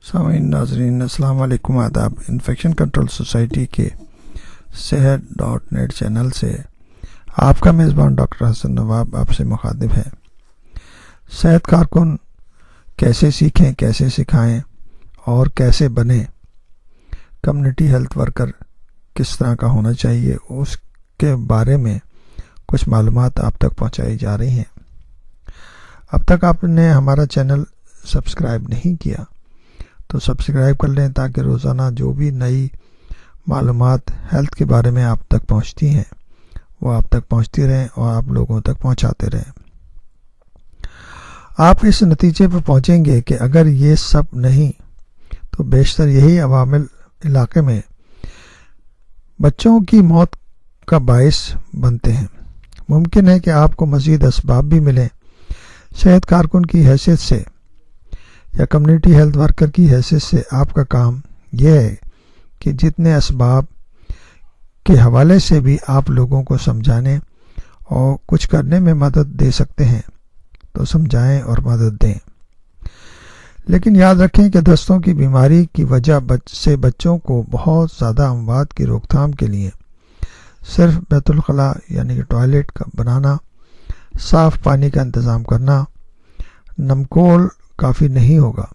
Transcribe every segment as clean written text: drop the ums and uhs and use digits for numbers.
سامعین ناظرین السلام علیکم، آداب۔ انفیکشن کنٹرول سوسائٹی کے صحت.net چینل سے آپ کا میزبان ڈاکٹر حسن نواب آپ سے مخاطب ہے۔ صحت کارکن کیسے سیکھیں، کیسے سکھائیں اور کیسے بنیں، کمیونٹی ہیلتھ ورکر کس طرح کا ہونا چاہیے، اس کے بارے میں کچھ معلومات آپ تک پہنچائی جا رہی ہیں۔ اب تک آپ نے ہمارا چینل سبسکرائب نہیں کیا تو سبسکرائب کر لیں تاکہ روزانہ جو بھی نئی معلومات ہیلتھ کے بارے میں آپ تک پہنچتی ہیں وہ آپ تک پہنچتی رہیں اور آپ لوگوں تک پہنچاتے رہیں۔ آپ اس نتیجے پر پہنچیں گے کہ اگر یہ سب نہیں تو بیشتر یہی عوامل علاقے میں بچوں کی موت کا باعث بنتے ہیں۔ ممکن ہے کہ آپ کو مزید اسباب بھی ملیں۔ صحت کارکن کی حیثیت سے یا کمیونٹی ہیلتھ ورکر کی حیثیت سے آپ کا کام یہ ہے کہ جتنے اسباب کے حوالے سے بھی آپ لوگوں کو سمجھانے اور کچھ کرنے میں مدد دے سکتے ہیں تو سمجھائیں اور مدد دیں۔ لیکن یاد رکھیں کہ دستوں کی بیماری کی وجہ سے بچوں کو بہت زیادہ اموات کی روک تھام کے لیے صرف بیت الخلاء یعنی کہ ٹوائلٹ کا بنانا، صاف پانی کا انتظام کرنا، نمکول کافی نہیں ہوگا۔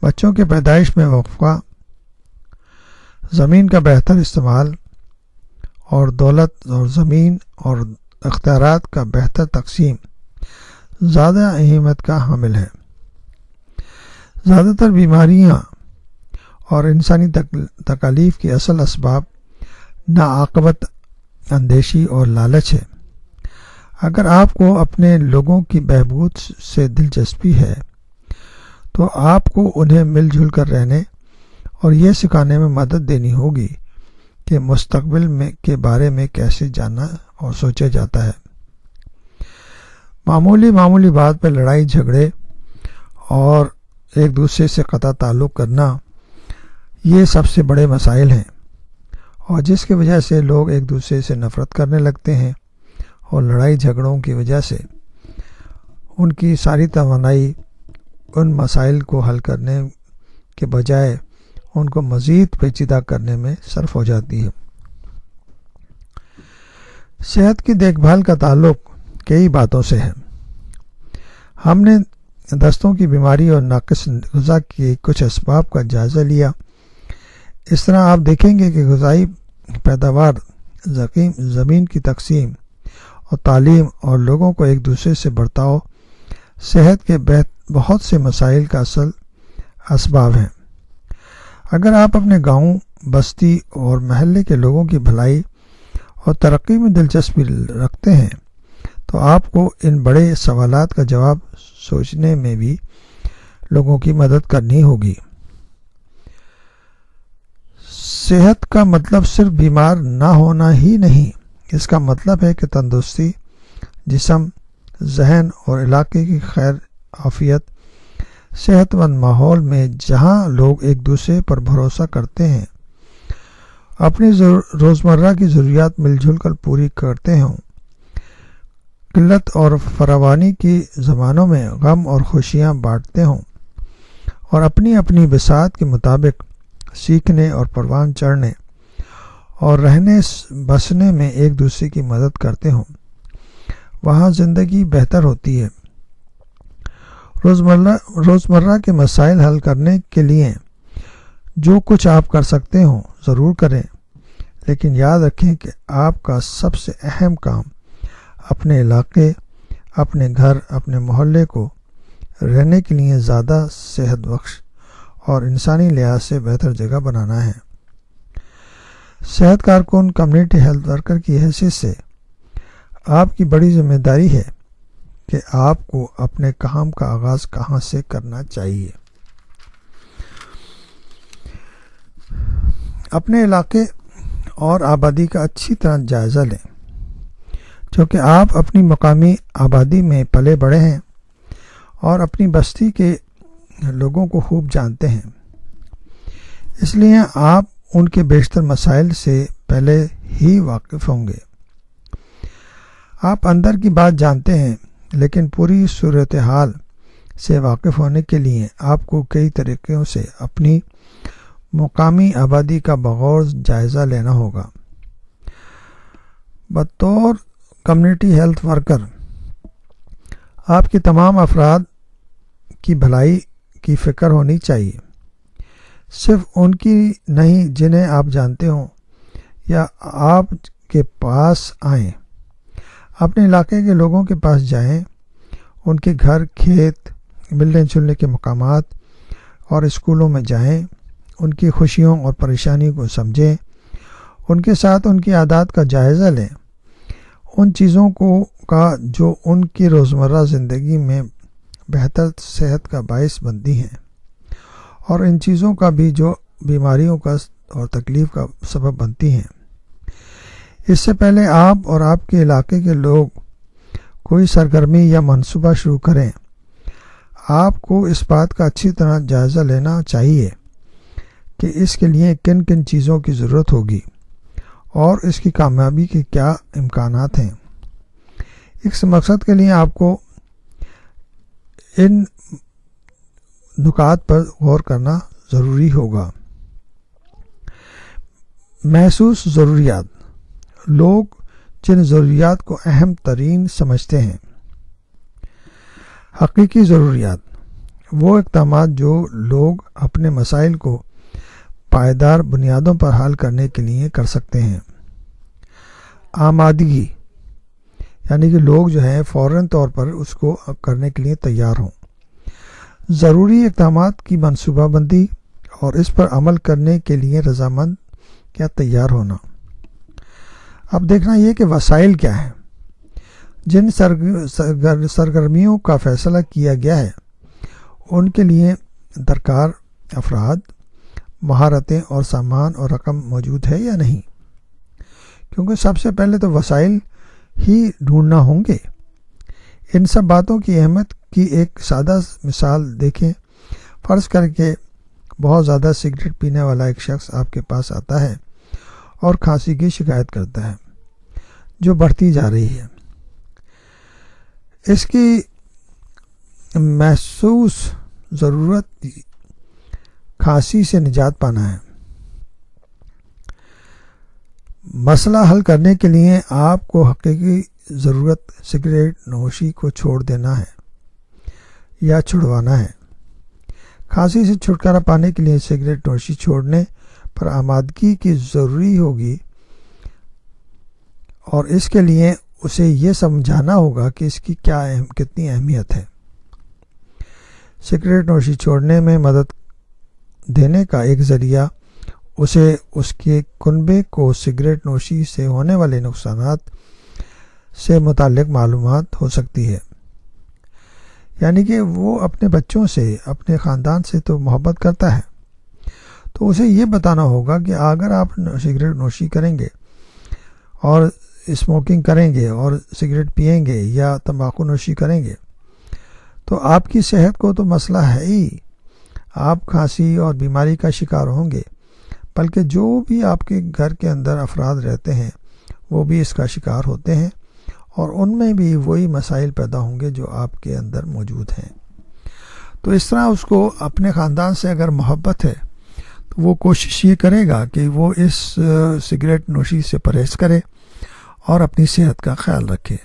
بچوں کے پیدائش میں وقفہ، زمین کا بہتر استعمال اور دولت اور زمین اور اختیارات کا بہتر تقسیم زیادہ اہمیت کا حامل ہے۔ زیادہ تر بیماریاں اور انسانی تکالیف کے اصل اسباب ناعاقبت اندیشی اور لالچ ہے۔ اگر آپ کو اپنے لوگوں کی بہبود سے دلچسپی ہے تو آپ کو انہیں مل جل کر رہنے اور یہ سکھانے میں مدد دینی ہوگی کہ مستقبل کے بارے میں کیسے جانا اور سوچا جاتا ہے۔ معمولی بات پہ لڑائی جھگڑے اور ایک دوسرے سے قطع تعلق کرنا یہ سب سے بڑے مسائل ہیں، اور جس کی وجہ سے لوگ ایک دوسرے سے نفرت کرنے لگتے ہیں اور لڑائی جھگڑوں کی وجہ سے ان کی ساری توانائی ان مسائل کو حل کرنے کے بجائے ان کو مزید پیچیدہ کرنے میں صرف ہو جاتی ہے۔ صحت کی دیکھ بھال کا تعلق کئی باتوں سے ہے۔ ہم نے دستوں کی بیماری اور ناقص غذا کے کچھ اسباب کا جائزہ لیا۔ اس طرح آپ دیکھیں گے کہ غذائی پیداوار، زمین کی تقسیم اور تعلیم اور لوگوں کو ایک دوسرے سے برتاؤ صحت کے بہت سے مسائل کا اصل اسباب ہیں۔ اگر آپ اپنے گاؤں، بستی اور محلے کے لوگوں کی بھلائی اور ترقی میں دلچسپی رکھتے ہیں تو آپ کو ان بڑے سوالات کا جواب سوچنے میں بھی لوگوں کی مدد کرنی ہوگی۔ صحت کا مطلب صرف بیمار نہ ہونا ہی نہیں، اس کا مطلب ہے کہ تندرستی، جسم، ذہن اور علاقے کی خیر عافیت، صحت مند ماحول میں جہاں لوگ ایک دوسرے پر بھروسہ کرتے ہیں، اپنی روزمرہ کی ضروریات مل جل کر پوری کرتے ہوں، قلت اور فراوانی کی زمانوں میں غم اور خوشیاں بانٹتے ہوں، اور اپنی اپنی بساط کے مطابق سیکھنے اور پروان چڑھنے اور رہنے بسنے میں ایک دوسرے کی مدد کرتے ہوں، وہاں زندگی بہتر ہوتی ہے۔ روزمرہ کے مسائل حل کرنے کے لیے جو کچھ آپ کر سکتے ہوں ضرور کریں، لیکن یاد رکھیں کہ آپ کا سب سے اہم کام اپنے علاقے، اپنے گھر، اپنے محلے کو رہنے کے لیے زیادہ صحت بخش اور انسانی لحاظ سے بہتر جگہ بنانا ہے۔ صحت کارکن کمیونٹی ہیلتھ ورکر کی حیثیت سے آپ کی بڑی ذمہ داری ہے کہ آپ کو اپنے کام کا آغاز کہاں سے کرنا چاہیے۔ اپنے علاقے اور آبادی کا اچھی طرح جائزہ لیں، چونکہ آپ اپنی مقامی آبادی میں پلے بڑھے ہیں اور اپنی بستی کے لوگوں کو خوب جانتے ہیں، اس لیے آپ ان کے بیشتر مسائل سے پہلے ہی واقف ہوں گے۔ آپ اندر کی بات جانتے ہیں لیکن پوری صورتحال سے واقف ہونے کے لیے آپ کو کئی طریقوں سے اپنی مقامی آبادی کا بغور جائزہ لینا ہوگا۔ بطور کمیونٹی ہیلتھ ورکر آپ کے تمام افراد کی بھلائی کی فکر ہونی چاہیے، صرف ان کی نہیں جنہیں آپ جانتے ہوں یا آپ کے پاس آئیں۔ اپنے علاقے کے لوگوں کے پاس جائیں، ان کے گھر، کھیت، ملنے جلنے کے مقامات اور اسکولوں میں جائیں، ان کی خوشیوں اور پریشانیوں کو سمجھیں، ان کے ساتھ ان کی عادات کا جائزہ لیں، ان چیزوں کا جو ان کی روزمرہ زندگی میں بہتر صحت کا باعث بنتی ہیں، اور ان چیزوں کا بھی جو بیماریوں کا اور تکلیف کا سبب بنتی ہیں۔ اس سے پہلے آپ اور آپ کے علاقے کے لوگ کوئی سرگرمی یا منصوبہ شروع کریں، آپ کو اس بات کا اچھی طرح جائزہ لینا چاہیے کہ اس کے لیے کن کن چیزوں کی ضرورت ہوگی اور اس کی کامیابی کے کیا امکانات ہیں۔ اس مقصد کے لیے آپ کو ان نکات پر غور کرنا ضروری ہوگا۔ محسوس ضروریات، لوگ جن ضروریات کو اہم ترین سمجھتے ہیں۔ حقیقی ضروریات، وہ اقدامات جو لوگ اپنے مسائل کو پائیدار بنیادوں پر حل کرنے کے لیے کر سکتے ہیں۔ آمادگی، یعنی کہ لوگ جو ہیں فوراً طور پر اس کو کرنے کے لیے تیار ہوں۔ ضروری اقدامات کی منصوبہ بندی اور اس پر عمل کرنے کے لیے رضامند یا تیار ہونا۔ اب دیکھنا یہ کہ وسائل کیا ہیں۔ جن سرگرمیوں کا فیصلہ کیا گیا ہے ان کے لیے درکار افراد، مہارتیں اور سامان اور رقم موجود ہے یا نہیں، کیونکہ سب سے پہلے تو وسائل ہی ڈھونڈنا ہوں گے۔ ان سب باتوں کی اہمیت کی ایک سادہ مثال دیکھیں۔ فرض کر کے بہت زیادہ سگریٹ پینے والا ایک شخص آپ کے پاس آتا ہے اور کھانسی کی شکایت کرتا ہے جو بڑھتی جا رہی ہے۔ اس کی محسوس ضرورت کھانسی سے نجات پانا ہے۔ مسئلہ حل کرنے کے لیے آپ کو حقیقی ضرورت سگریٹ نوشی کو چھوڑ دینا ہے یا چھڑوانا ہے۔ کھانسی سے چھٹکارا پانے کے لیے سگریٹ نوشی چھوڑنے پر آمادگی کی ضروری ہوگی، اور اس کے لیے اسے یہ سمجھانا ہوگا کہ اس کی کتنی اہمیت ہے۔ سگریٹ نوشی چھوڑنے میں مدد دینے کا ایک ذریعہ اسے اس کے کنبے کو سگریٹ نوشی سے ہونے والے نقصانات سے متعلق معلومات ہو سکتی ہے۔ یعنی کہ وہ اپنے بچوں سے، اپنے خاندان سے تو محبت کرتا ہے، تو اسے یہ بتانا ہوگا کہ اگر آپ سگریٹ نوشی کریں گے اور اسموکنگ کریں گے اور سگریٹ پئیں گے یا تمباکو نوشی کریں گے تو آپ کی صحت کو تو مسئلہ ہے ہی، آپ کھانسی اور بیماری کا شکار ہوں گے، بلکہ جو بھی آپ کے گھر کے اندر افراد رہتے ہیں وہ بھی اس کا شکار ہوتے ہیں، اور ان میں بھی وہی مسائل پیدا ہوں گے جو آپ کے اندر موجود ہیں۔ تو اس طرح اس کو اپنے خاندان سے اگر محبت ہے تو وہ کوشش یہ کرے گا کہ وہ اس سگریٹ نوشی سے پرہیز کرے اور اپنی صحت کا خیال رکھے۔